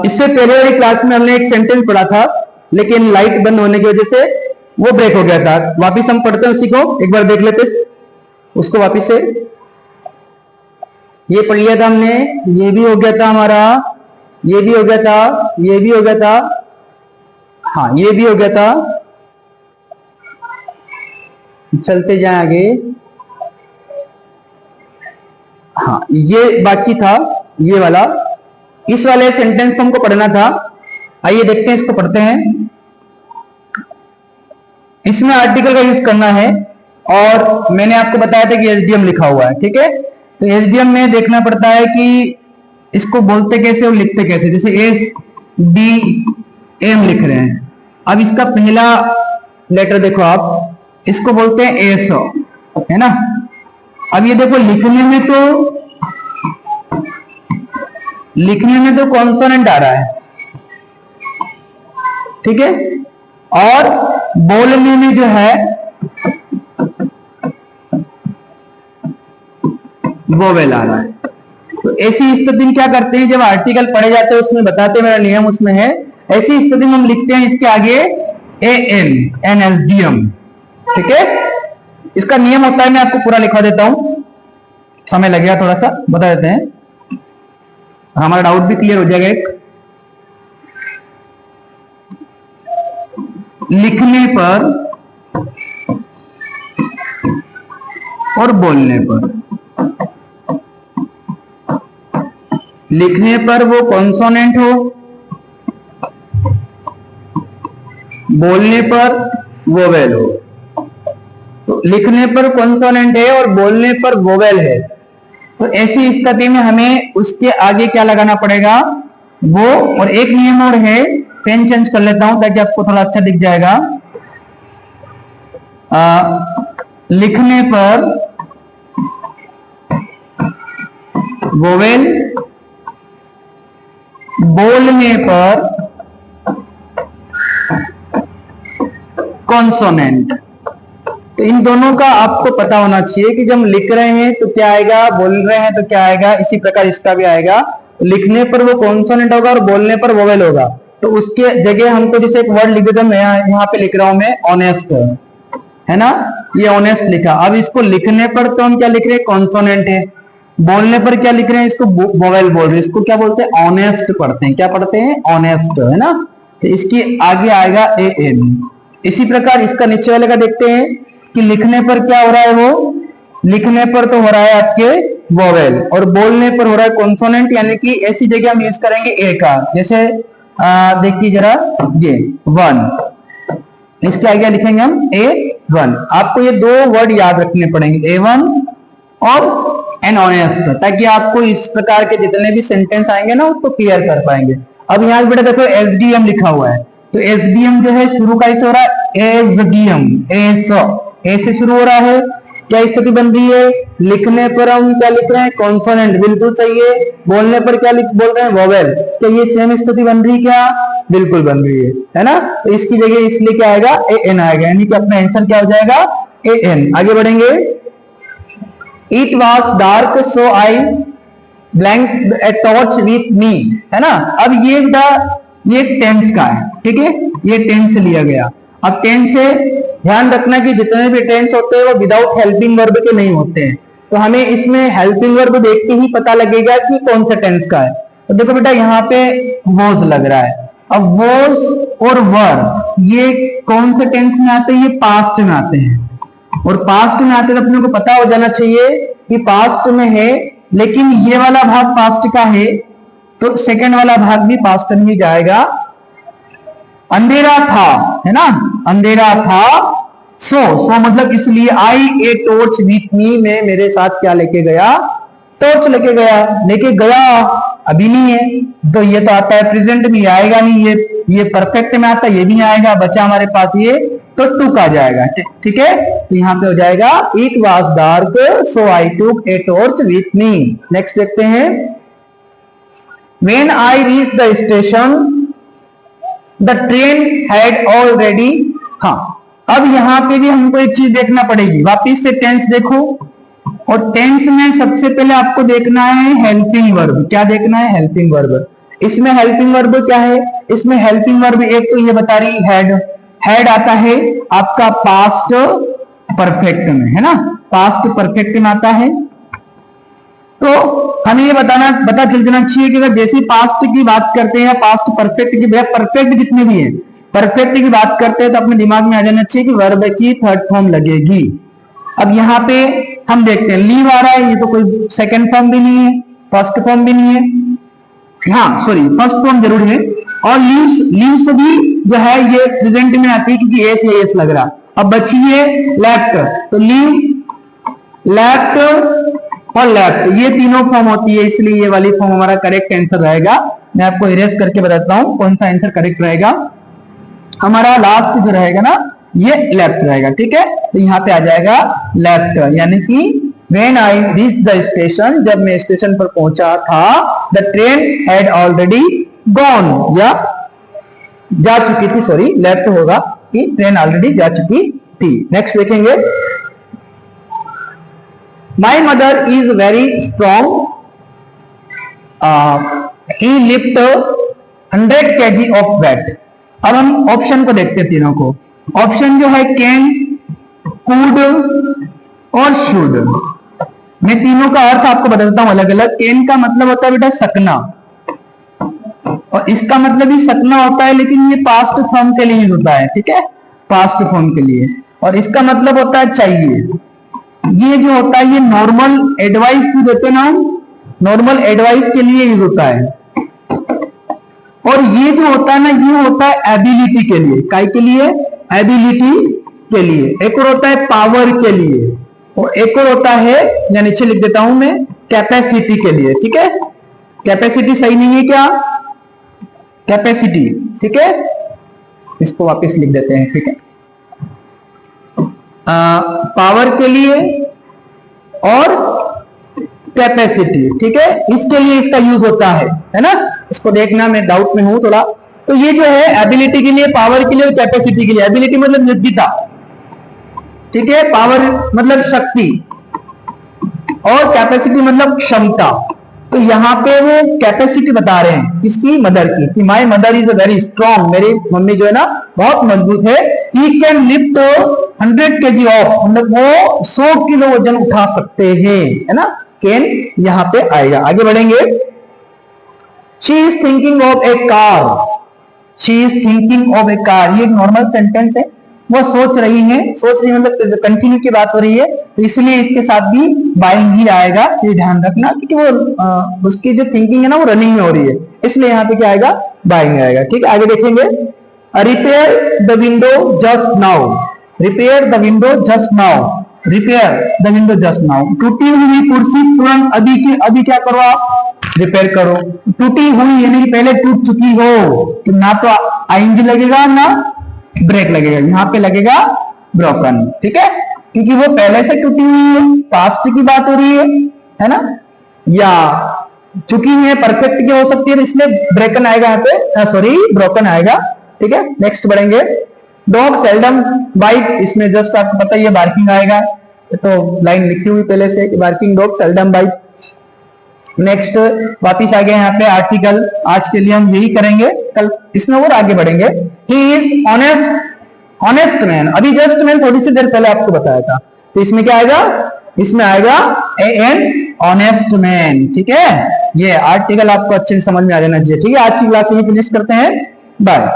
इससे पहले वाली क्लास में हमने एक सेंटेंस पढ़ा था, लेकिन लाइट बंद होने की वजह से वो ब्रेक हो गया था। वापिस हम पढ़ते हैं उसी को, एक बार देख लेते उसको वापिस से। ये पढ़ लिया था हमने, ये भी हो गया था हमारा, ये भी हो गया था, ये भी हो गया था, हाँ ये भी हो गया था। चलते जाएं आगे। हाँ ये बाकी था, ये वाला, इस वाले सेंटेंस को हमको पढ़ना था। आइए देखते हैं, इसको पढ़ते हैं। इसमें आर्टिकल का यूज करना है और मैंने आपको बताया था कि एसडीएम लिखा हुआ है, ठीक है। तो एसडीएम में देखना पड़ता है कि इसको बोलते कैसे और लिखते कैसे। जैसे एस डी एम लिख रहे हैं, अब इसका पहला लेटर देखो आप, इसको बोलते हैं एस, है ना। अब ये देखो लिखने में तो कॉन्सोनेंट आ रहा है, ठीक है, और बोलने में जो है वोवेल आ रहा है। तो ऐसी स्थिति में क्या करते हैं, जब आर्टिकल पढ़े जाते हैं उसमें बताते हैं, मेरा नियम उसमें है, ऐसी स्थिति में हम लिखते हैं इसके आगे A N, N S D M, ठीक है। इसका नियम होता है, मैं आपको पूरा लिखवा देता हूं, समय लगेगा थोड़ा सा, बता देते हैं, हमारा डाउट भी क्लियर हो जाएगा। एक लिखने पर और बोलने पर, लिखने पर वो कॉन्सोनेंट हो, बोलने पर वोवेल हो। तो लिखने पर कॉन्सोनेंट है और बोलने पर वोवेल है, तो ऐसी स्थिति में हमें उसके आगे क्या लगाना पड़ेगा, वो। और एक नियम और है, पेन चेंज कर लेता हूं ताकि आपको थोड़ा अच्छा दिख जाएगा। लिखने पर वोवेल, बोलने पर कॉन्सोनेंट। तो इन दोनों का आपको पता होना चाहिए कि जब हम लिख रहे हैं तो क्या आएगा, बोल रहे हैं तो क्या आएगा। इसी प्रकार इसका भी आएगा, लिखने पर वो कॉन्सोनेंट होगा और बोलने पर वोवेल होगा। तो उसके जगह हमको जैसे एक वर्ड लिख देता, मैं यहाँ पे लिख रहा हूं मैं ऑनेस्ट, है ना, ये ऑनेस्ट लिखा। अब इसको लिखने पर तो हम क्या लिख रहे हैं, कॉन्सोनेंट है, बोलने पर क्या लिख रहे हैं, इसको वोवेल बोल रहे हैं, इसको क्या बोलते हैं, ऑनेस्ट पढ़ते हैं। क्या पढ़ते हैं, ऑनेस्ट, है ना। तो इसकी आगे आएगा ए एन। इसी प्रकार इसका नीचे वाले का देखते हैं कि लिखने पर क्या हो रहा है, वो लिखने पर तो हो रहा है आपके वोवेल और बोलने पर हो रहा है कॉन्सोनेंट, यानी कि ऐसी जगह हम यूज करेंगे ए का। जैसे देखिए जरा, ये वन, इसके आगे लिखेंगे हम ए वन। आपको ये दो वर्ड याद रखने पड़ेंगे, ए वन और एन ऑनेस्ट, ताकि आपको इस प्रकार के जितने भी सेंटेंस आएंगे ना उसको क्लियर कर पाएंगे। अब यहाँ बेटा देखो एसडीएम लिखा हुआ है, तो एसडीएम जो है शुरू का इसे हो रहा है एसडीएम, ए से शुरू हो रहा है। क्या स्थिति बन रही है, लिखने पर हम क्या लिख रहे हैं, कॉन्सोनेंट, बिल्कुल सही है। बोलने पर क्या बोल रहे हैं, वोवेल। तो ये सेम स्थिति बन रही है क्या, बिल्कुल बन रही है ना। तो इसकी जगह इसलिए क्या आएगा, ए एन आएगा, यानी कि अपना आंसर क्या हो जाएगा, ए एन। आगे बढ़ेंगे। It was dark so I blanks a torch with me, है ना। अब ये टेंस का है, ठीक है, ये टेंस लिया गया। अब टेंस से ध्यान रखना कि जितने भी टेंस होते हैं वो विदाउट हेल्पिंग वर्ब के नहीं होते हैं, तो हमें इसमें हेल्पिंग वर्ब देख के ही पता लगेगा कि कौन सा टेंस का है। तो देखो बेटा यहाँ पे वॉज लग रहा है, अब वॉज और वर ये कौन से टेंस में आते हैं, ये पास्ट में आते हैं, और पास्ट में आते तो अपने को पता हो जाना चाहिए कि पास्ट में है, लेकिन ये वाला भाग पास्ट का है तो सेकंड वाला भाग भी पास्ट में ही जाएगा। अंधेरा था, है ना, अंधेरा था, सो मतलब इसलिए आई ए टॉर्च विथ मी, मैं मेरे साथ क्या लेके गया, टॉर्च लेके गया अभी नहीं है, तो ये तो आता है प्रेजेंट में, आएगा नहीं, ये परफेक्ट में आता है, ये भी नहीं आएगा, बचा हमारे पास ये तो टुक आ जाएगा, ठीक है। तो यहाँ पे हो जाएगा it was dark so I took a torch with me. Next देखते हैं, when I reach the station the train had already. हाँ, अब यहाँ पे भी हमको एक चीज देखना पड़ेगी, वापिस से टेंस देखो, और टेंस में सबसे पहले आपको देखना है हेल्पिंग वर्ब। क्या देखना है, हेल्पिंग वर्ब। इसमें हेल्पिंग वर्ब क्या है, इसमें हेल्पिंग वर्ब एक तो ये बता रही हैड, हैड आता है आपका पास्ट परफेक्ट में, है ना, पास्ट परफेक्ट में आता है। तो हमें ये पता चल जाना चाहिए कि अगर जैसे पास्ट की बात करते हैं, पास्ट परफेक्ट की, परफेक्ट जितने भी हैं परफेक्ट की बात करते हैं तो अपने दिमाग में आ जाना चाहिए कि वर्ब की थर्ड फॉर्म लगेगी। अब यहाँ पे हम देखते हैं लीव आ रहा है, ये तो कोई सेकंड फॉर्म भी नहीं है, फर्स्ट फॉर्म भी नहीं है, हाँ सॉरी फर्स्ट फॉर्म जरूर है। और लीव्स, लीव्स भी जो है ये प्रेजेंट में आती है क्योंकि एस या एस लग रहा। अब बची है लेफ्ट, तो लीव, लेफ्ट और लेफ्ट, ये तीनों फॉर्म होती है, इसलिए ये वाली फॉर्म हमारा करेक्ट आंसर रहेगा। मैं आपको इरेज करके बताता हूं कौन सा आंसर करेक्ट रहेगा। हमारा लास्ट जो रहेगा ना ये लेफ्ट रहेगा, ठीक है। तो यहाँ पे आ जाएगा लेफ्ट, यानी कि When I reached the station, जब मैं स्टेशन पर पहुंचा था, the train had already gone, या जा चुकी थी, सॉरी लेफ्ट होगा कि ट्रेन ऑलरेडी जा चुकी थी। नेक्स्ट देखेंगे, My mother is very strong, he lift 100 kg of weight। अब हम ऑप्शन को देखते हैं तीनों को। ऑप्शन जो है कैन, कुड और शुड। मैं तीनों का अर्थ आपको बताता हूं अलग अलग। कैन का मतलब होता है बेटा सकना, और इसका मतलब भी सकना होता है, लेकिन ये पास्ट फॉर्म के लिए यूज होता है, ठीक है, पास्ट फॉर्म के लिए। और इसका मतलब होता है चाहिए। ये जो होता है ये नॉर्मल एडवाइस भी देते ना, नॉर्मल एडवाइस के लिए यूज होता है। और ये जो होता है ना ये होता है एबिलिटी के लिए, काय के लिए, एबिलिटी के लिए। एक और होता है पावर के लिए, और एक और होता है, या नीचे लिख देता हूं मैं, कैपेसिटी के लिए, ठीक है। कैपेसिटी सही नहीं है क्या, कैपेसिटी, ठीक है, इसको वापस लिख देते हैं, ठीक है। पावर के लिए और कैपेसिटी, ठीक है, इसके लिए इसका यूज होता है ना। इसको देखना, मैं डाउट में हूं थोड़ा। तो ये जो है एबिलिटी के लिए, पावर के लिए और कैपेसिटी के लिए। एबिलिटी मतलब योग्यता, ठीक है, पावर मतलब शक्ति, और कैपेसिटी मतलब क्षमता। तो यहाँ पे वो कैपेसिटी बता रहे हैं किसकी, मदर की, कि my mother is very strong, मेरी मम्मी जो है ना बहुत मजबूत है। He can lift 100 kg of, मतलब वो 100 किलो वजन उठा सकते हैं, है ना, कैन यहाँ पे आएगा। आगे बढ़ेंगे, she is thinking of A car, she is thinking of A car, ये एक नॉर्मल सेंटेंस है, वो सोच रही है, सोच रही मतलब कंटिन्यू की बात हो रही है, तो इसलिए इसके साथ भी बाइंग ही आएगा, ये ध्यान रखना, क्योंकि वो उसकी जो थिंकिंग है ना वो रनिंग में हो रही है, इसलिए यहाँ पे क्या आएगा, बाइंग आएगा, ठीक है। आगे देखेंगे, repair the window just now, repair the window just now, repair the window just now, टूटी हुई कुर्सी तुरंत अभी के अभी क्या करो आप, रिपेयर करो। टूटी हुई यानी कि पहले टूट चुकी हो, तो ना तो आईएनजी लगेगा ना ब्रेक लगेगा, यहाँ पे लगेगा ब्रोकन, ठीक है, क्योंकि वो पहले से टूटी हुई है, पास्ट की बात हो रही है ना, या चुकी है, परफेक्ट की हो सकती है, इसलिए ब्रेकन आएगा यहाँ पे, सॉरी ब्रोकन आएगा, ठीक है। नेक्स्ट बढ़ेंगे, डॉग सेल्डम बाइट, इसमें जस्ट आपको पता ही है बार्किंग आएगा, तो लाइन लिखी हुई पहले से कि barking dog seldom bite. Next वापिस आ गए यहाँ पे आर्टिकल, आज के लिए हम यही करेंगे, कल इसमें और आगे बढ़ेंगे। He is honest, honest man, अभी जस्ट मैंने थोड़ी सी देर पहले आपको बताया था, तो इसमें क्या आएगा, इसमें आएगा एन ऑनेस्ट मैन, ठीक है। ये आर्टिकल आपको अच्छे से समझ में आ जाना चाहिए, ठीक है। आज की क्लास यही फिनिश करते हैं, बाय।